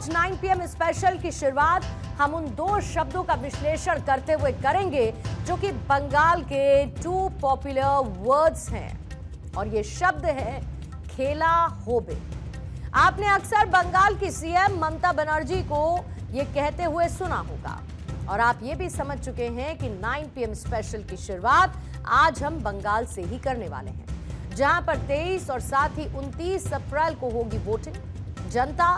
आज 9 PM special की शुरुआत हम उन दो शब्दों का विश्लेषण करते हुए करेंगे जो कि बंगाल के 2 पॉपुलर वर्ड्स हैं और ये शब्द है खेला होबे। आपने अक्सर बंगाल की सीएम ममता बनर्जी को ये कहते हुए सुना होगा और आप ये भी समझ चुके हैं कि 9 PM स्पेशल की शुरुआत आज हम बंगाल से ही करने वाले हैं, जहां पर 23 और साथ ही 29 अप्रैल को होगी वोटिंग। जनता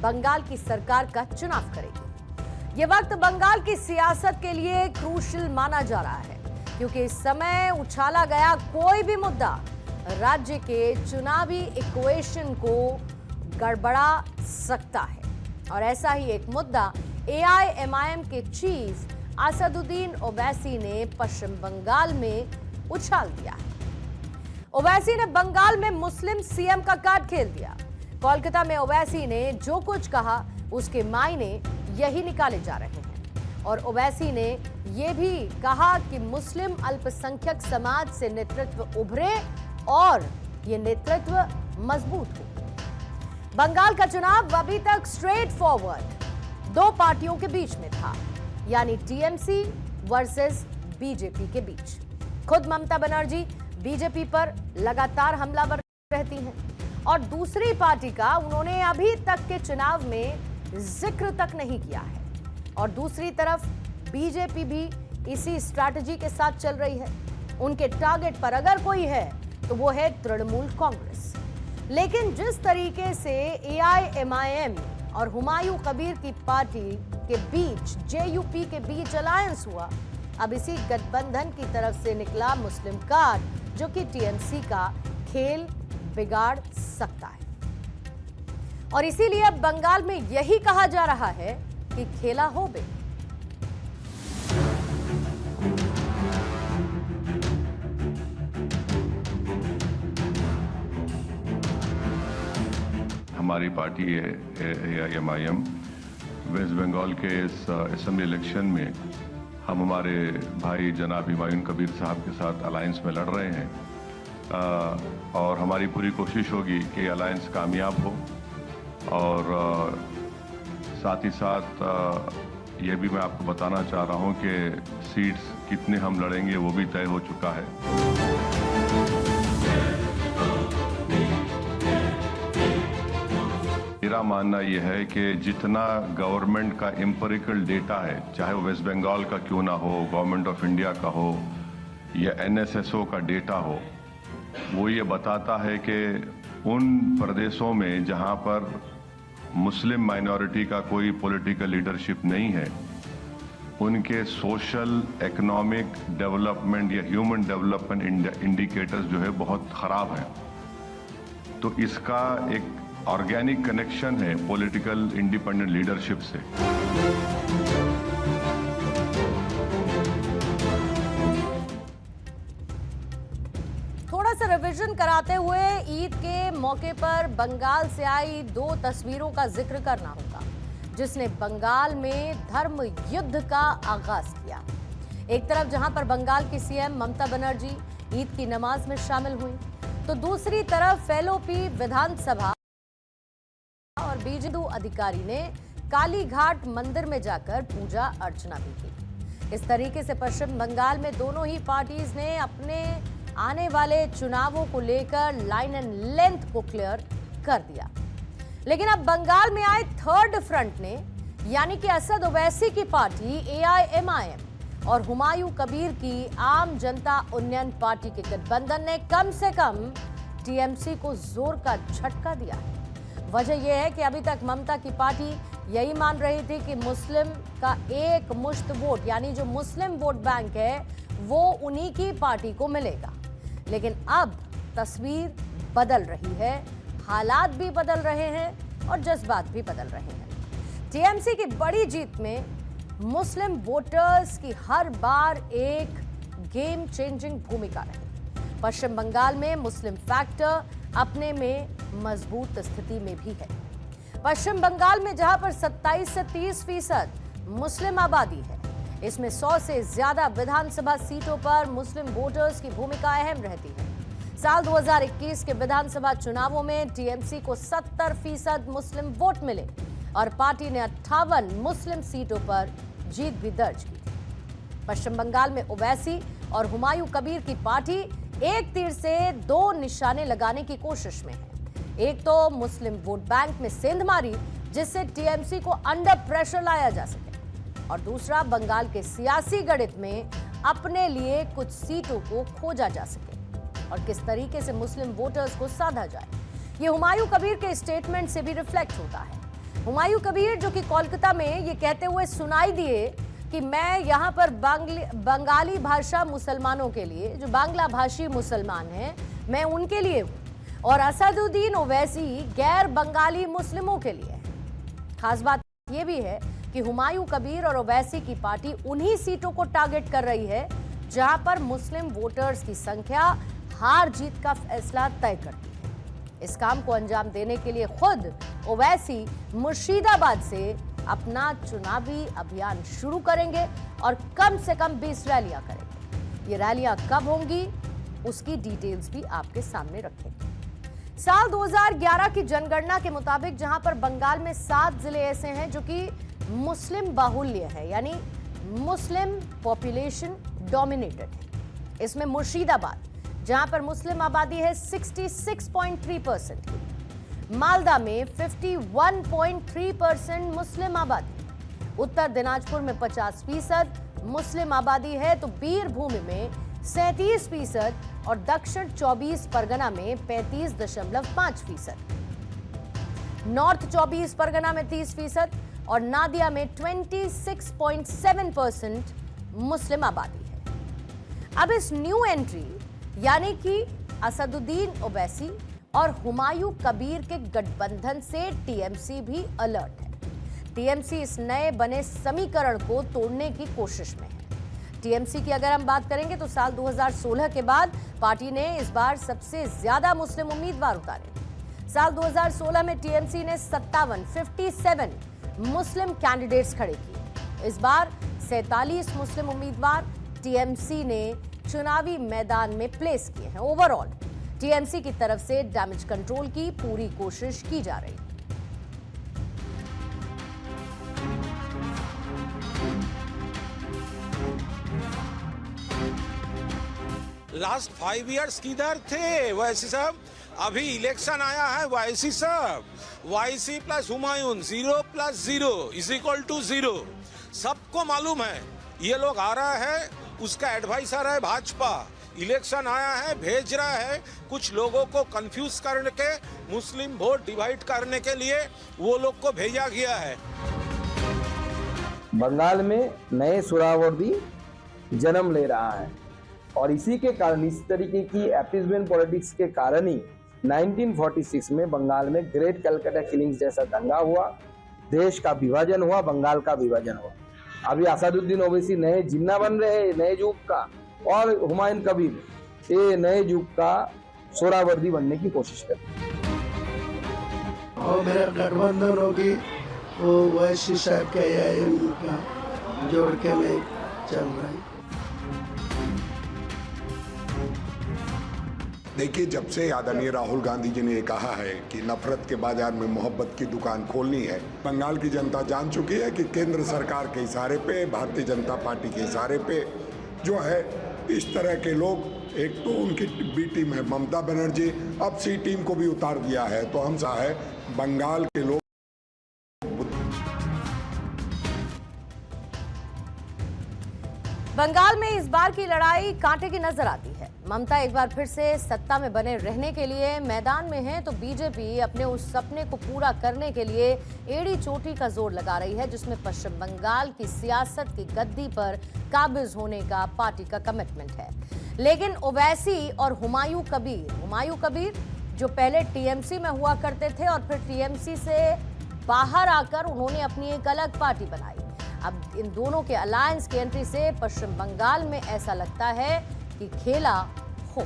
बंगाल की सरकार का चुनाव करेगी। ये वक्त बंगाल की सियासत के लिए क्रूशियल माना जा रहा है क्योंकि इस समय उछाला गया कोई भी मुद्दा राज्य के चुनावी इक्वेशन को गड़बड़ा सकता है और ऐसा ही एक मुद्दा AIMIM के चीफ असदुद्दीन ओवैसी ने पश्चिम बंगाल में उछाल दिया है। ओवैसी ने बंगाल में मुस्लिम सीएम का कार्ड खेल दिया। कोलकाता में ओवैसी ने जो कुछ कहा उसके मायने यही निकाले जा रहे हैं और ओवैसी ने यह भी कहा कि मुस्लिम अल्पसंख्यक समाज से नेतृत्व उभरे और ये नेतृत्व मजबूत हो। बंगाल का चुनाव अभी तक स्ट्रेट फॉरवर्ड 2 पार्टियों के बीच में था, यानी TMC वर्सेस बीजेपी के बीच। खुद ममता बनर्जी बीजेपी पर लगातार हमलावर रहती हैं और दूसरी पार्टी का उन्होंने अभी तक के चुनाव में जिक्र तक नहीं किया है और दूसरी तरफ बीजेपी भी इसी स्ट्रैटेजी के साथ चल रही है। उनके टारगेट पर अगर कोई है तो वो है तृणमूल कांग्रेस। लेकिन जिस तरीके से AIMIM और हुमायूं कबीर की पार्टी के बीच JUP के बीच अलायंस हुआ, अब इसी गठबंधन की तरफ से निकला मुस्लिम कार्ड जो कि TMC का खेल बिगाड़ सकता है और इसीलिए अब बंगाल में यही कहा जा रहा है कि खेला होबे। हमारी पार्टी है AIMIM वेस्ट बंगाल के इस असेंबली इलेक्शन में हम हमारे भाई जनाब हुमायूं कबीर साहब के साथ अलायंस में लड़ रहे हैं और हमारी पूरी कोशिश होगी कि अलायंस कामयाब हो और साथ ही साथ ये भी मैं आपको बताना चाह रहा हूं कि सीट्स कितने हम लड़ेंगे वो भी तय हो चुका है। मेरा मानना यह है कि जितना गवर्नमेंट का एम्पिरिकल डेटा है, चाहे वो वेस्ट बंगाल का क्यों ना हो, गवर्नमेंट ऑफ इंडिया का हो या NSSO का डेटा हो, वो ये बताता है कि उन प्रदेशों में जहां पर मुस्लिम माइनॉरिटी का कोई पॉलिटिकल लीडरशिप नहीं है, उनके सोशल इकोनॉमिक डेवलपमेंट या ह्यूमन डेवलपमेंट इंडिकेटर्स जो है बहुत खराब हैं। तो इसका एक ऑर्गेनिक कनेक्शन है पॉलिटिकल इंडिपेंडेंट लीडरशिप से। थोड़ा सा रिवीजन कराते हुए ईद के मौके पर बंगाल से आई 2 तस्वीरों का जिक्र करना होगा जिसने बंगाल में धर्म युद्ध का आगाज किया। एक तरफ जहां पर बंगाल की सीएम ममता बनर्जी ईद की नमाज में शामिल हुई तो दूसरी तरफ फेलोपी विधानसभा और बीजेपी अधिकारी ने कालीघाट मंदिर में जाकर पूजा अर्चना भी की। इस तरीके से पश्चिम बंगाल में दोनों ही पार्टीज ने अपने आने वाले चुनावों को लेकर लाइन एंड लेंथ को क्लियर कर दिया। लेकिन अब बंगाल में आए थर्ड फ्रंट ने यानी कि असद ओवैसी की पार्टी AIMIM और हुमायूं कबीर की आम जनता उन्नयन पार्टी के गठबंधन ने कम से कम TMC को जोर का झटका दिया है। वजह यह है कि अभी तक ममता की पार्टी यही मान रही थी कि मुस्लिम का एक मुश्त वोट यानी जो मुस्लिम वोट बैंक है वो उन्हीं की पार्टी को मिलेगा। लेकिन अब तस्वीर बदल रही है, हालात भी बदल रहे हैं और जज्बात भी बदल रहे हैं। TMC की बड़ी जीत में मुस्लिम वोटर्स की हर बार एक गेम चेंजिंग भूमिका रही। पश्चिम बंगाल में मुस्लिम फैक्टर अपने में मजबूत स्थिति में भी है। पश्चिम बंगाल में जहां पर 27 से 30% मुस्लिम आबादी है, इसमें 100 से ज्यादा विधानसभा सीटों पर मुस्लिम वोटर्स की भूमिका अहम रहती है। साल 2021 के विधानसभा चुनावों में TMC को 70% मुस्लिम वोट मिले और पार्टी ने 58 मुस्लिम सीटों पर जीत भी दर्ज की। पश्चिम बंगाल में ओवैसी और हुमायूं कबीर की पार्टी एक तीर से दो निशाने लगाने की कोशिश में है। एक तो मुस्लिम वोट बैंक में सेंध मारी जिससे टीएमसी को अंडर प्रेशर लाया जा सके, और दूसरा बंगाल के सियासी गणित में अपने लिए कुछ सीटों को खोजा जा सके और किस तरीके से मुस्लिम वोटर्स को साधा जाए। ये हुमायूं कबीर के स्टेटमेंट से भी रिफ्लेक्ट होता है। हुमायूं कबीर जो कि कोलकाता में ये कहते हुए सुनाई दिए कि मैं यहाँ पर बंगाली भाषा मुसलमानों के लिए, जो बांग्ला भाषी मुसलमान हैं, मैं उनके लिए हूँ, और असदुद्दीन ओवैसी गैर बंगाली मुस्लिमों के लिए है। खास बात यह भी है कि हुमायूं कबीर और ओवैसी की पार्टी उन्हीं सीटों को टारगेट कर रही है जहां पर मुस्लिम वोटर्स की संख्या हार जीत का फैसला तय करती है। इस काम को अंजाम देने के लिए खुद ओवैसी मुर्शिदाबाद से अपना चुनावी अभियान शुरू करेंगे और कम से कम 20 रैलियां करेंगे। ये रैलियां कब होंगी उसकी डिटेल्स भी आपके सामने रखेंगे। साल 2011 की जनगणना के मुताबिक जहां पर बंगाल में 7 जिले ऐसे हैं जो कि मुस्लिम बाहुल्य है, यानी मुस्लिम पॉपुलेशन डोमिनेटेड है। इसमें मुर्शिदाबाद जहां पर मुस्लिम आबादी है 66.3% की, मालदा में 51.3% मुस्लिम आबादी, उत्तर दिनाजपुर में 50% मुस्लिम आबादी है तो बीरभूम में 37% और दक्षिण 24 परगना में 35.5%, नॉर्थ 24 परगना में 30% और नादिया में 26.7% मुस्लिम आबादी है। अब इस न्यू एंट्री यानी कि असदुद्दीन ओवैसी और हुमायूं कबीर के गठबंधन से टीएमसी भी अलर्ट है। टीएमसी इस नए बने समीकरण को तोड़ने की कोशिश में है। टीएमसी की अगर हम बात करेंगे तो साल 2016 के बाद पार्टी ने इस बार सबसे ज्यादा मुस्लिम उम्मीदवार उतारे। साल 2016 में टीएमसी ने 57 मुस्लिम कैंडिडेट्स खड़े किए। इस बार 47 मुस्लिम उम्मीदवार टीएमसी ने चुनावी मैदान में प्लेस किए हैं। ओवरऑल टीएमसी की तरफ से डैमेज कंट्रोल की पूरी कोशिश की जा रही है। लास्ट 5 इयर्स किधर थे वैसी सब? अभी इलेक्शन आया है वैसी सब। YC plus Humayun 0 + 0 = 0। सबको मालूम है ये लोग आ रहा है, उसका एडवाइजर है भाजपा। इलेक्शन आया है, भेज रहा है कुछ लोगों को कंफ्यूज करने के, मुस्लिम वोट डिवाइड करने के लिए वो लोग को भेजा गया है। बंगाल में नए सुरावर्दी जन्म ले रहा है और इसी के कारण, इस तरीके की अपीसमेंट पॉलिटिक्स के कारण ही 1946 में बंगाल में ग्रेट कलकत्ता किलिंग्स जैसा दंगा हुआ, देश का विभाजन हुआ, बंगाल का विभाजन हुआ। अभी असदुद्दीन ओवैसी नए जिन्ना बन रहे हैं नए युग का, और हुमायूं कबीर ये नए युग का सोहरावर्दी बनने की कोशिश कर रहे हैं। और मेरा गठबंधन होगी वो ओवैसी साहब का AIM का जोड़ के मैं चल रहा है। देखिए, जब से आदरणीय राहुल गांधी जी ने ये कहा है कि नफरत के बाजार में मोहब्बत की दुकान खोलनी है, बंगाल की जनता जान चुकी है कि केंद्र सरकार के इशारे पे, भारतीय जनता पार्टी के इशारे पे जो है इस तरह के लोग, एक तो उनकी बी टीम है ममता बनर्जी, अब सी टीम को भी उतार दिया है। तो हम सा है बंगाल के लोग। बंगाल में इस बार की लड़ाई कांटे की नजर आती है। ममता एक बार फिर से सत्ता में बने रहने के लिए मैदान में है तो बीजेपी अपने उस सपने को पूरा करने के लिए एड़ी चोटी का जोर लगा रही है, जिसमें पश्चिम बंगाल की सियासत की गद्दी पर काबिज होने का पार्टी का कमिटमेंट है। लेकिन ओवैसी और हुमायूं कबीर जो पहले टीएमसी में हुआ करते थे और फिर टीएमसी से बाहर आकर उन्होंने अपनी एक अलग पार्टी बनाई। अब इन दोनों के अलायंस की एंट्री से पश्चिम बंगाल में ऐसा लगता है कि खेला हो।